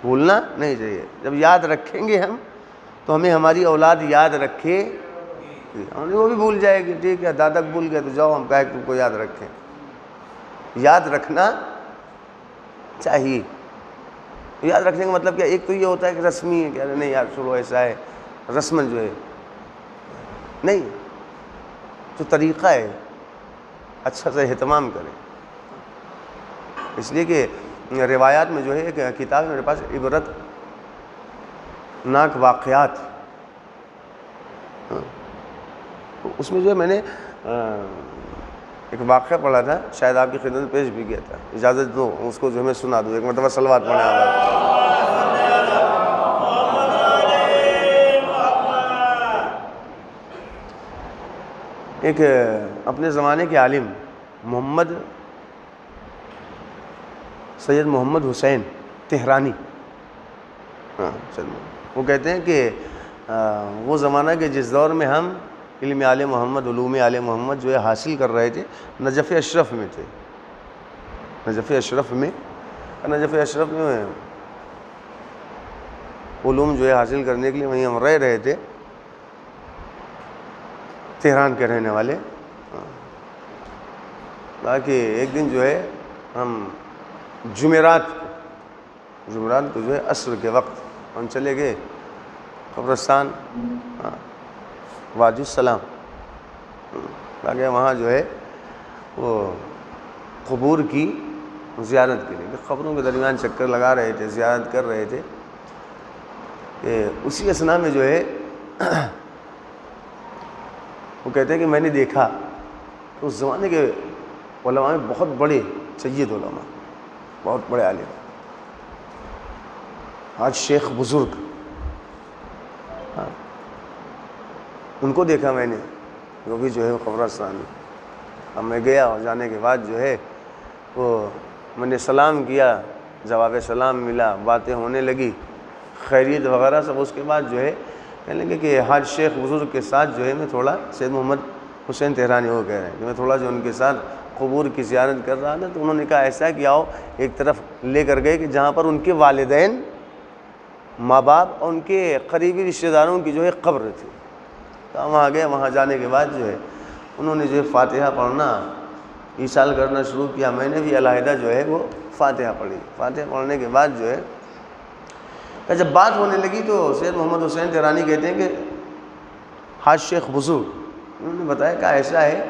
B: بھولنا نہیں چاہیے۔ جب یاد رکھیں گے ہم تو ہمیں ہماری اولاد یاد رکھے، وہ بھی بھول جائے گی۔ ٹھیک ہے، دادا بھول گئے تو جاؤ ہم کہے کہ تم کو یاد رکھیں۔ یاد رکھنا چاہیے۔ یاد رکھنے کا مطلب کیا؟ ایک تو یہ ہوتا ہے کہ رسمی ہے کہ نہیں یار چلو ایسا ہے، رسمن جو ہے نہیں، جو طریقہ ہے اچھا سے اہتمام کریں۔ اس لیے کہ روایات میں جو ہے ایک کتاب ہے میرے پاس، عبرت ناک واقعات، اس میں جو ہے میں نے ایک واقعہ پڑھا تھا، شاید آپ کی خدمت میں پیش بھی کیا تھا، اجازت دو اس کو جو ہے میں سنا دوں، ایک مرتبہ صلوات پڑھیں آپ۔ ایک اپنے زمانے کے عالم محمد سید محمد حسین تہرانی، وہ کہتے ہیں کہ وہ زمانہ کے جس دور میں ہم علم آل محمد، علوم آل محمد جو ہے حاصل کر رہے تھے، نجف اشرف میں تھے۔ نجف اشرف میں علوم جو ہے حاصل کرنے کے لیے وہیں ہم رہ رہے تھے، تہران کے رہنے والے۔ باقی ایک دن جو ہے ہم جمعرات کو جو ہے عصر کے وقت ہم چلے گئے قبرستان وادی السلام، آگے وہاں جو ہے وہ قبور کی زیارت کے لیے، قبروں کے درمیان چکر لگا رہے تھے، زیارت کر رہے تھے، کہ اسی اثناء میں جو ہے وہ کہتے ہیں کہ میں نے دیکھا کہ اس زمانے کے علماء میں بہت بڑے سید علماء، بہت بڑے عالم، آج شیخ بزرگ، ان کو دیکھا میں نے، وہ بھی جو ہے قبرستان میں۔ اب میں گیا اور جانے کے بعد جو ہے وہ میں نے سلام کیا، جواب سلام ملا، باتیں ہونے لگی، خیریت وغیرہ سب۔ اس کے بعد جو ہے کہنے لگے کہ حاج شیخ بزرگ کے ساتھ جو ہے میں تھوڑا، سید محمد حسین تہرانی وہ کہہ رہے ہیں کہ میں تھوڑا جو ان کے ساتھ قبور کی زیارت کر رہا تھا، تو انہوں نے کہا ایسا کہ آؤ ایک طرف لے کر گئے کہ جہاں پر ان کے والدین، ماں باپ اور ان کے قریبی رشتہ داروں کی جو ہے قبر تھی۔ تو ہم وہاں گئے، وہاں جانے کے بعد جو ہے انہوں نے جو ہے فاتحہ پڑھنا ایصال کرنا شروع کیا، میں نے بھی علیحدہ جو ہے وہ فاتحہ پڑھی۔ فاتحہ پڑھنے کے بعد جو ہے جب بات ہونے لگی تو سید محمد حسین تہرانی کہتے ہیں کہ حاج شیخ بزرگ انہوں نے بتایا کہ ایسا ہے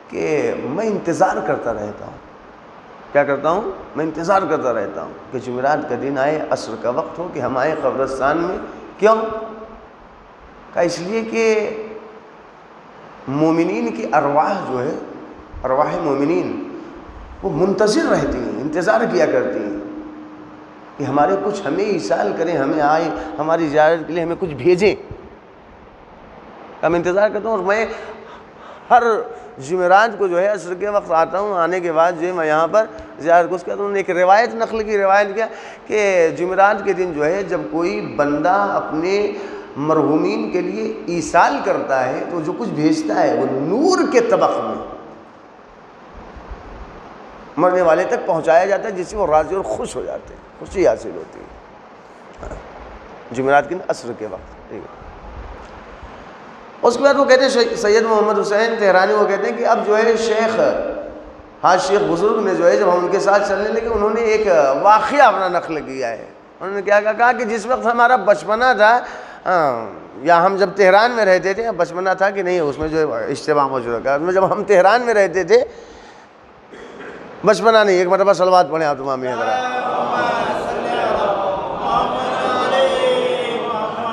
B: کہ میں انتظار کرتا رہتا ہوں۔ کیا کرتا ہوں؟ میں انتظار کرتا رہتا ہوں کہ جمعرات کا دن آئے، عصر کا وقت ہو، کہ ہم آئے قبرستان میں۔ کیوں؟ کہ اس لیے کہ مومنین کی ارواح جو ہے، ارواح مومنین وہ منتظر رہتی ہیں، انتظار کیا کرتی ہیں کہ ہمارے کچھ ہمیں ایصال کریں، ہمیں آئیں، ہماری زیارت کے لیے ہمیں کچھ بھیجیں۔ میں انتظار کرتا ہوں، اور میں ہر جمعرات کو جو ہے عصر کے وقت آتا ہوں، آنے کے بعد جو ہے میں یہاں پر زیارت کو اس کا انہوں نے ایک روایت نقل کی، روایت کیا کہ جمعرات کے دن جو ہے جب کوئی بندہ اپنے مرحومین کے لیے ایصال کرتا ہے تو جو کچھ بھیجتا ہے وہ نور کے طبق میں مرنے والے تک پہنچایا جاتا ہے، جس سے وہ راضی اور خوش ہو جاتے ہیں، خوشی حاصل ہوتی ہے جمعرات کے عصر کے وقت۔ ٹھیک ہے، اس کے بعد وہ کہتے ہیں سید محمد حسین تہرانی، وہ کہتے ہیں کہ اب جو ہے شیخ شیخ بزرگ نے جو ہے جب ہم ان کے ساتھ چلنے لگے، انہوں نے ایک واقعہ اپنا نقل کیا ہے۔ انہوں نے کیا کہا کہ جس وقت ہمارا بچپنا تھا، یا ہم جب تہران میں رہتے تھے، بچپنا تھا کہ نہیں اس میں جو اجتماع موجود ہے، جب ہم تہران میں رہتے تھے، بچپنا نہیں، ایک مرتبہ صلوات پڑھیں آپ تمام حضرات،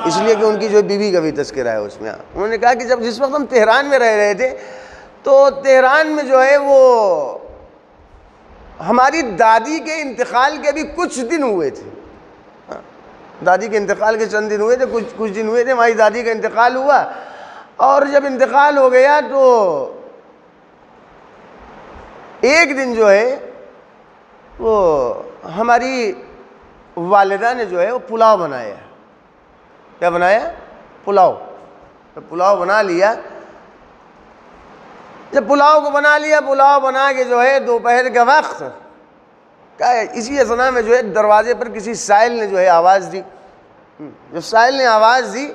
B: اس لیے کہ ان کی جو بیوی کا بھی تذکرہ ہے اس میں۔ انہوں نے کہا کہ جس وقت ہم تہران میں رہ رہے تھے تو تہران میں جو ہے وہ ہماری دادی کے انتقال کے بھی کچھ دن ہوئے تھے، دادی کے انتقال کے چند دن ہوئے تھے، کچھ دن ہوئے تھے، ہماری دادی کا انتقال ہوا، اور جب انتقال ہو گیا تو ایک دن جو ہے وہ ہماری والدہ نے جو ہے وہ پلاؤ بنایا۔ کیا بنایا؟ پلاؤ۔ پلاؤ بنا لیا، جب پلاؤ کو بنا لیا، پلاؤ بنا کے جو ہے دوپہر کا وقت اسی اثنا میں جو ہے دروازے پر کسی سائل نے جو ہے آواز دی۔ جب سائل نے آواز دی،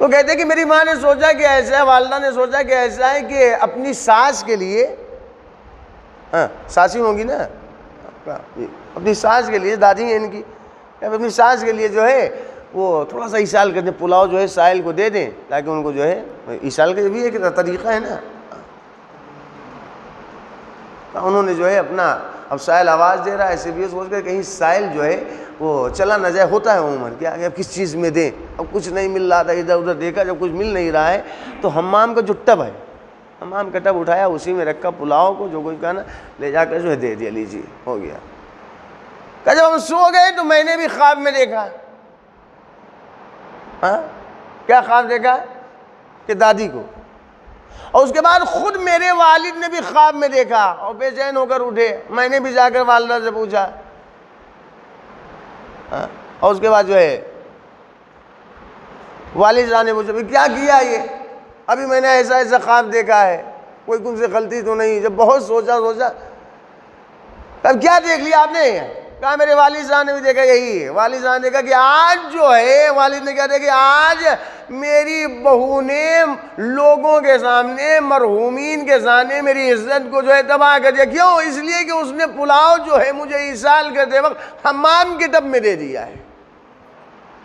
B: وہ کہتے ہیں کہ میری ماں نے سوچا کہ ایسا ہے، والدہ نے سوچا کہ ایسا ہے کہ اپنی ساس کے لیے، ساسی ہوں گی نا، اپنی ساس کے لیے، دادی ہیں ان کی، اپنی ساس کے لیے جو ہے وہ تھوڑا سا ایصال کرتے ہیں، پلاؤ جو ہے سائل کو دے دیں تاکہ ان کو جو ہے ایصال کا بھی ایک طریقہ ہے نا۔ انہوں نے جو ہے اپنا، اب سائل آواز دے رہا ہے، ایسے بھی سوچ کر کہیں سائل جو ہے وہ چلا نہ جائے، ہوتا ہے عموماً کیا اب کس چیز میں دیں، اب کچھ نہیں مل رہا تھا، ادھر ادھر دیکھا، جب کچھ مل نہیں رہا ہے تو حمام کا جو ٹب ہے، حمام کا ٹب اٹھایا، اسی میں رکھا پلاؤ کو، جو کچھ کہا نا لے جا کر جو ہے دے دیا، لیجیے، ہو گیا۔ کہ جب ہم سو گئے تو میں نے بھی خواب میں دیکھا۔ کیا خواب دیکھا؟ کہ دادی کو، اور اس کے بعد خود میرے والد نے بھی خواب میں دیکھا اور بے چین ہو کر اٹھے، میں نے بھی جا کر والدہ سے پوچھا، اور اس کے بعد جو ہے والد صاحب نے پوچھا کیا کیا یہ، ابھی میں نے ایسا ایسا خواب دیکھا ہے، کوئی تم سے غلطی تو نہیں؟ جب بہت سوچا اب کیا دیکھ لیا آپ نے؟ کہا میرے والد صاحب نے بھی دیکھا یہی ہے۔ والد صاحب نے دیکھا کہ آج جو ہے، والد نے کہا تھا کہ آج میری بہو نے لوگوں کے سامنے، مرحومین کے سامنے میری عزت کو جو ہے تباہ کر دیا۔ کیوں؟ اس لیے کہ اس نے پلاؤ جو ہے مجھے ایصال کرتے وقت حمام کے ٹب میں دے دیا ہے۔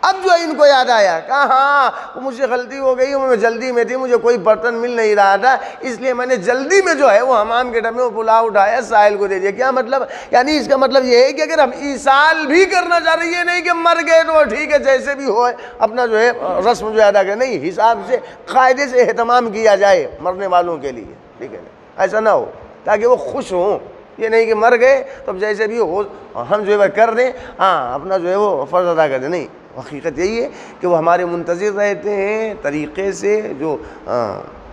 B: اب جو ان کو یاد آیا، کہا ہاں مجھ سے غلطی ہو گئی، میں جلدی میں تھی، مجھے کوئی برتن مل نہیں رہا تھا، اس لیے میں نے جلدی میں جو ہے وہ حمام کے ٹب میں وہ پلاؤ اٹھایا، سائل کو دے دیا۔ کیا مطلب؟ یعنی اس کا مطلب یہ ہے کہ اگر ہم ایصال بھی کرنا چاہ رہے ہیں، یہ نہیں کہ مر گئے تو ٹھیک ہے جیسے بھی ہو اپنا جو ہے رسم جو ادا کرے، نہیں، حساب سے قاعدے سے اہتمام کیا جائے مرنے والوں کے لیے، ٹھیک ہے، ایسا نہ ہو تاکہ وہ خوش ہوں۔ یہ نہیں کہ مر گئے تو جیسے بھی ہو ہم جو ہے کر دیں، اپنا جو ہے وہ فرض ادا کر دیں، نہیں، حقیقت یہی ہے کہ وہ ہمارے منتظر رہتے ہیں طریقے سے، جو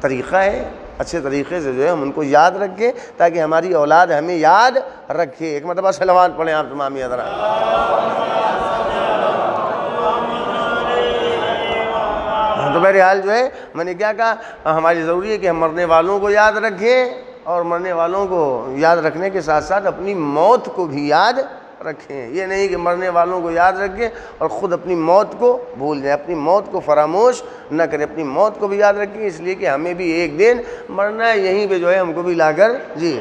B: طریقہ ہے اچھے طریقے سے جو ہے ہم ان کو یاد رکھیں تاکہ ہماری اولاد ہمیں یاد رکھے۔ ایک مرتبہ صلوات پڑھیں آپ تمام حضرات۔ تو بہرحال جو ہے میں نے کیا کہا، ہماری ضروری ہے کہ ہم مرنے والوں کو یاد رکھیں، اور مرنے والوں کو یاد رکھنے کے ساتھ ساتھ اپنی موت کو بھی یاد رکھیں۔ یہ نہیں کہ مرنے والوں کو یاد رکھیں اور خود اپنی موت کو بھول جائیں، اپنی موت کو فراموش نہ کریں، اپنی موت کو بھی یاد رکھیں، اس لیے کہ ہمیں بھی ایک دن مرنا ہے، یہیں پہ جو ہے ہم کو بھی لا کر جی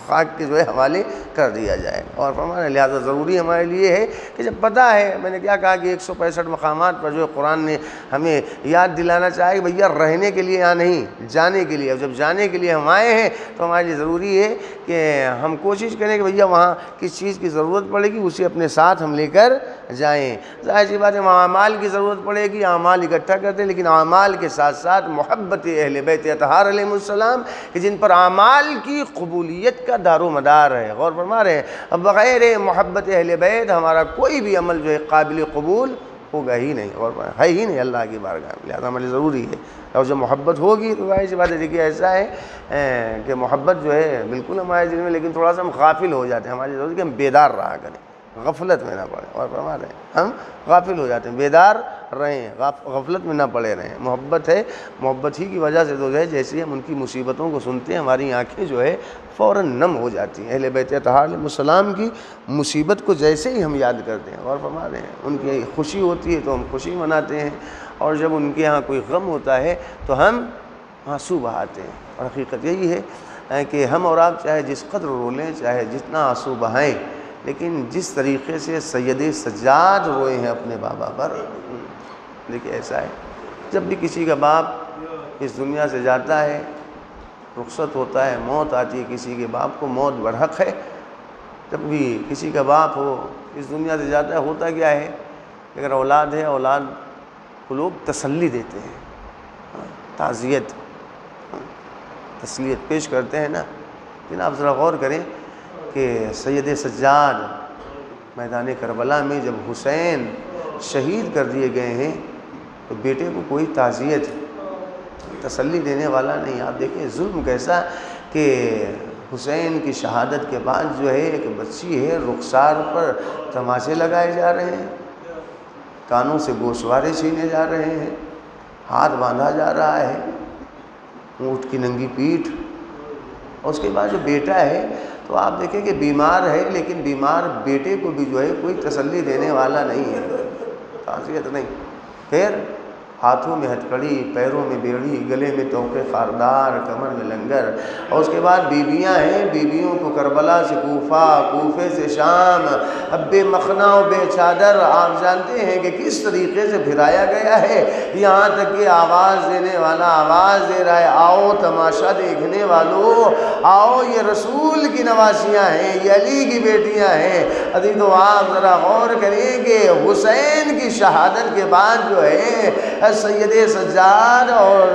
B: خاک کے جو ہے حوالے کر دیا جائے۔ اور فرمانا لہٰذا ضروری ہمارے لیے ہے کہ جب پتہ ہے، میں نے کیا کہا کہ 165 مقامات پر جو قرآن نے ہمیں یاد دلانا چاہے کہ بھیا رہنے کے لیے یہاں نہیں، جانے کے لیے، اور جب جانے کے لیے ہم آئے ہیں تو ہمارے لیے ضروری ہے کہ ہم کوشش کریں کہ بھیا وہاں کس چیز کی ضرورت پڑے گی اسے اپنے ساتھ ہم لے کر جائیں۔ ظاہر سی بات ہے اعمال کی ضرورت پڑے گی، اعمال اکٹھا کرتے ہیں، لیکن اعمال کے ساتھ ساتھ محبت اہل بیت اطہار علیہ السلام کہ جن پر اعمال کی قبولیت کا دار و مدار ہے۔ غور فرما رہے ہیں، اب بغیر محبت اہل بیت ہمارا کوئی بھی عمل جو ہے قابل قبول ہوگا ہی نہیں، اور ہے ہی نہیں اللہ کی بارگاہ میں، لہذا عمل ضروری ہے۔ اور جب محبت ہوگی تو ظاہر سی بات ہے، دیکھیے ایسا ہے کہ محبت جو ہے بالکل ہمارے دل میں، لیکن تھوڑا سا ہم غافل ہو جاتے ہیں، ہماری ضرورت ہے کہ ہم بیدار رہا کریں، غفلت میں نہ پڑیں۔ اور فرما رہے ہیں ہم غافل ہو جاتے ہیں، بیدار رہیں، غفلت میں نہ پڑے رہیں۔ محبت ہے، محبت ہی کی وجہ سے تو جو ہے جیسے ہم ان کی مصیبتوں کو سنتے ہیں ہماری آنکھیں جو ہے فوراً نم ہو جاتی ہیں۔ اہل بیت اطہار علیہ السلام کی مصیبت کو جیسے ہی ہم یاد کرتے ہیں، اور فرما رہے ہیں ان کی خوشی ہوتی ہے تو ہم خوشی مناتے ہیں، اور جب ان کے ہاں کوئی غم ہوتا ہے تو ہم آنسو بہاتے ہیں۔ اور حقیقت یہی ہے کہ ہم اور آپ چاہے جس قدر رولیں، چاہے جتنا آنسو بہائیں، لیکن جس طریقے سے سید سجاد روئے ہیں اپنے بابا پر، دیکھیے ایسا ہے جب بھی کسی کا باپ اس دنیا سے جاتا ہے، رخصت ہوتا ہے، موت آتی ہے کسی کے باپ کو، موت برحق ہے۔ جب بھی کسی کا باپ ہو اس دنیا سے جاتا ہے، ہوتا کیا ہے، اگر اولاد ہے، اولاد کو لوگ تسلی دیتے ہیں، تعزیت، تسلیت پیش کرتے ہیں نا۔ لیکن آپ ذرا غور کریں کہ سید سجاد میدان کربلا میں جب حسین شہید کر دیے گئے ہیں تو بیٹے کو کوئی تعزیت، تسلی دینے والا نہیں۔ آپ دیکھیں ظلم کیسا کہ حسین کی شہادت کے بعد جو ہے ایک بچی ہے، رخسار پر تماشے لگائے جا رہے ہیں، کانوں سے گوشوارے چھینے جا رہے ہیں، ہاتھ باندھا جا رہا ہے، اونٹ کی ننگی پیٹھ۔ اور اس کے بعد جو بیٹا ہے تو آپ دیکھیں کہ بیمار ہے، لیکن بیمار بیٹے کو بھی جو ہے کوئی تسلی دینے والا نہیں ہے، تعزیت نہیں۔ پھر ہاتھوں میں ہتھکڑی، پیروں میں بیڑی، گلے میں توقے خاردار، کمر میں لنگر۔ اور اس کے بعد بیویاں ہیں، بیویوں کو کربلا سے کوفہ، کوفے سے شام، اب بے مخنا و بے چادر، آپ جانتے ہیں کہ کس طریقے سے پھرایا گیا ہے، یہاں تک کہ آواز دینے والا آواز دے رہا ہے، آؤ تماشا دیکھنے والوں، آؤ یہ رسول کی نواسیاں ہیں، یہ علی کی بیٹیاں ہیں۔ عزیزو آپ ذرا غور کریں کہ حسین کی شہادت کے بعد جو ہے سید سجاد اور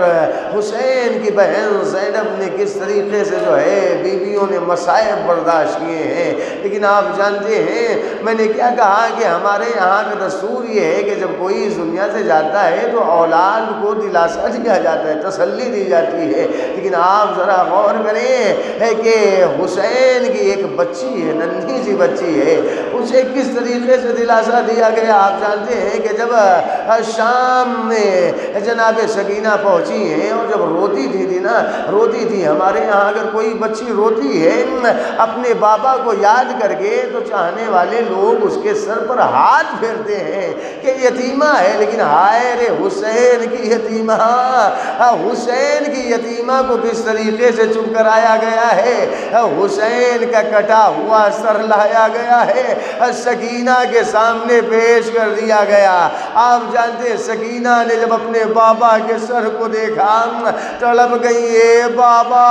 B: حسین کی بہن زینب نے کس طریقے سے جو ہے بیویوں نے مصائب برداشت کیے ہیں۔ لیکن آپ جانتے ہیں میں نے کیا کہا کہ ہمارے یہاں کا دستور یہ ہے کہ جب کوئی اس دنیا سے جاتا ہے تو اولاد کو دلاسا دیا جاتا ہے، تسلی دی جاتی ہے۔ لیکن آپ ذرا غور کریں کہ حسین کی ایک بچی ہے، ننھی سی بچی ہے، اسے کس طریقے سے دلاسا دیا گیا۔ آپ جانتے ہیں کہ جب شام میں جناب سکینہ پہنچی ہیں اور جب روتی تھی ہمارے یہاں اگر کوئی بچی روتی ہے اپنے بابا کو یاد کر کے تو چاہنے والے لوگ اس کے سر پر ہاتھ پھیرتے ہیں کہ یتیمہ ہے، لیکن ہائے رے حسین کی یتیمہ، حسین کی یتیمہ کو کس طریقے سے چپ کرایا گیا ہے، حسین کا کٹا ہوا سر لایا گیا ہے، سکینہ کے سامنے پیش کر دیا گیا۔ آپ جانتے ہیں سکینہ نے جب اپنے بابا کے سر کو دیکھا تڑپ گئی، اے بابا،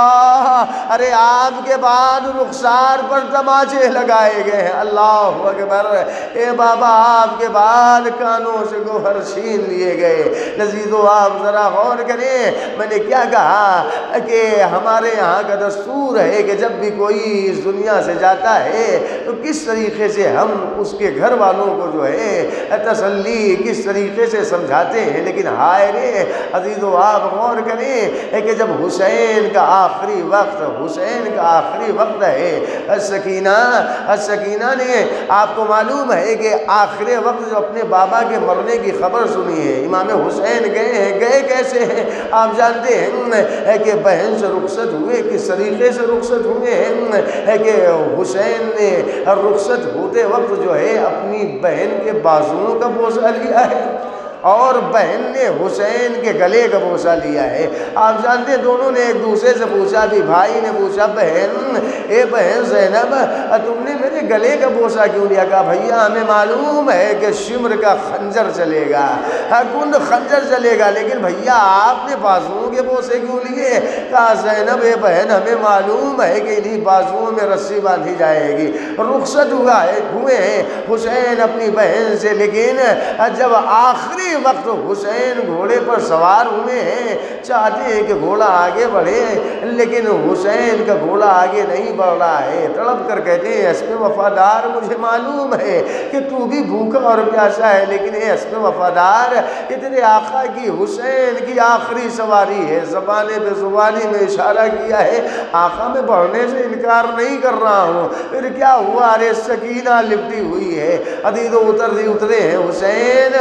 B: ارے آپ کے بعد رخسار پر تماچے لگائے گئے ہیں، اللہ اکبر، اے بابا آپ کے بعد کانوں سے گوہر چھین لیے گئے۔ لذیذو آپ ذرا غور کریں، میں نے کیا کہا کہ ہمارے یہاں کا دستور ہے کہ جب بھی کوئی اس دنیا سے جاتا ہے تو کس طریقے سے ہم اس کے گھر والوں کو جو ہے تسلی کس طریقے سے سمجھاتے ہیں۔ لیکن ہائے رے عزیزو آپ غور کریں کہ جب حسین کا آخری وقت ہے، سکینہ نے، آپ کو معلوم ہے کہ آخری وقت جو اپنے بابا کے مرنے کی خبر سنی ہے، امام حسین گئے کیسے ہیں آپ جانتے ہیں کہ بہن سے رخصت ہوئے، کس طریقے سے رخصت ہوئے ہیں کہ حسین نے رخصت ہوتے وقت جو ہے اپنی بہن کے بازوؤں کا بوسہ لیا ہے۔ اور بہن نے حسین کے گلے کا بوسہ لیا ہے۔ آپ جانتے ہیں دونوں نے ایک دوسرے سے پوچھا، بھی بھائی نے پوچھا بہن، اے بہن زینب تم نے میرے گلے کا بوسہ کیوں لیا؟ کہا بھیا ہمیں معلوم ہے کہ شمر کا خنجر چلے گا، کند خنجر چلے گا، لیکن بھیا آپ نے بازوؤں کے بوسے کیوں لیے؟ کہا زینب اے بہن ہمیں معلوم ہے کہ انہی بازوؤں میں رسی باندھی جائے گی۔ رخصت ہوئے ہیں حسین اپنی بہن سے، لیکن جب آخری وقت حسین گھوڑے پر سوار ہوئے ہیں، چاہتے ہیں کہ گھوڑا آگے بڑھے، لیکن حسین کا گھوڑا آگے نہیں بڑھ رہا ہے۔ تڑپ کر کہتے ہیں اسب وفادار مجھے معلوم ہے کہ تو بھی بھوکا اور پیاسا ہے، لیکن اے اسب وفادار یہ تیرے آقا کی حسین کی آخری سواری ہے۔ زبانے پہ زبانی میں اشارہ کیا ہے، آقا میں بڑھنے سے انکار نہیں کر رہا ہوں۔ پھر کیا ہوا؟ ارے سکینہ لپٹی ہوئی ہے، عدید اترے ہیں حسین،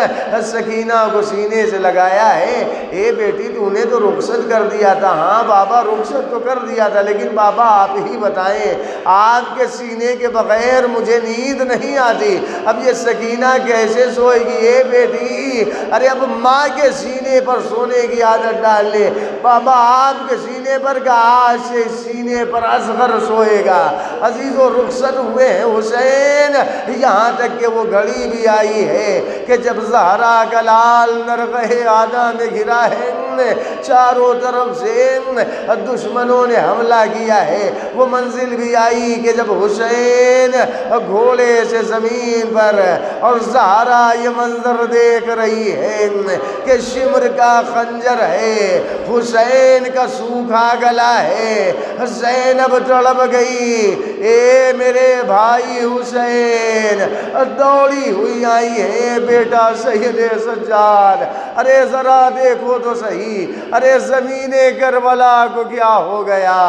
B: سکینہ کو سینے سے لگایا ہے۔ اے بیٹی تو نے تو رخصت کر دیا تھا۔ ہاں بابا رخصت تو کر دیا تھا، لیکن بابا آپ ہی بتائیں آپ کے سینے کے بغیر مجھے نیند نہیں آتی، اب یہ سکینہ کیسے سوئے گی؟ اے بیٹی ارے اب ماں کے سینے پر سونے کی عادت ڈال لے۔ بابا آپ کے سینے پر کا آج سے سینے پر اصغر سوئے گا۔ عزیزو رخصت ہوئے ہیں حسین، یہاں تک کہ وہ گھڑی بھی آئی ہے کہ جب زہرا کا لال نرغہ آدھا میں گرا ہے، چاروں طرف سے دشمنوں نے حملہ کیا ہے، وہ منزل بھی آئی کہ جب حسین گھوڑے سے زمین پر اور زہرا یہ منظر دیکھ رہی ہے کہ شمر کا خنجر ہے، حسین کا سوکھا گلا ہے، زینب تڑپ گئی۔ اے میرے بھائی حسین دوڑی ہوئی آئی ہے، بیٹا سید سجاد ارے ذرا دیکھو تو صحیح، ارے زمین کربلا کو کیا ہو گیا؟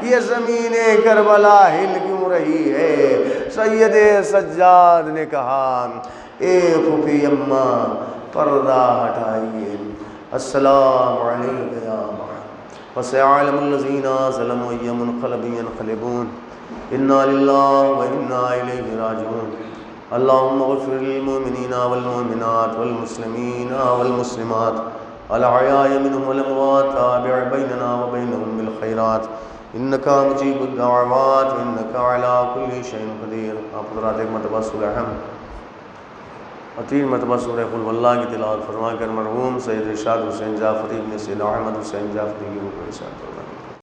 B: یہ زمین کربلا ہل کیوں رہی ہے؟ سید سجاد نے کہا اے پھوپھی اماں پردہ ہٹائیے، السلام علیکم یا محمد وسيعلم الذين ظلموا أي منقلب ينقلبون إنا لله وإنا إليه راجعون اللهم اغفر للمؤمنين والمؤمنات والمسلمين والمسلمات الأحياء منهم والأموات تابع بيننا وبينهم بالخيرات إنك مجيب الدعوات إنك على كل شيء قدير۔ آپ حضرات ایک مرتبہ سورہ حمد اور 3 مرتبہ سورہ قل واللہ کی تلاوت فرما کر مرحوم سید ارشاد حسین جعفری ابن سید احمد حسین جعفری کی روح کو ارشاد فرمائیں۔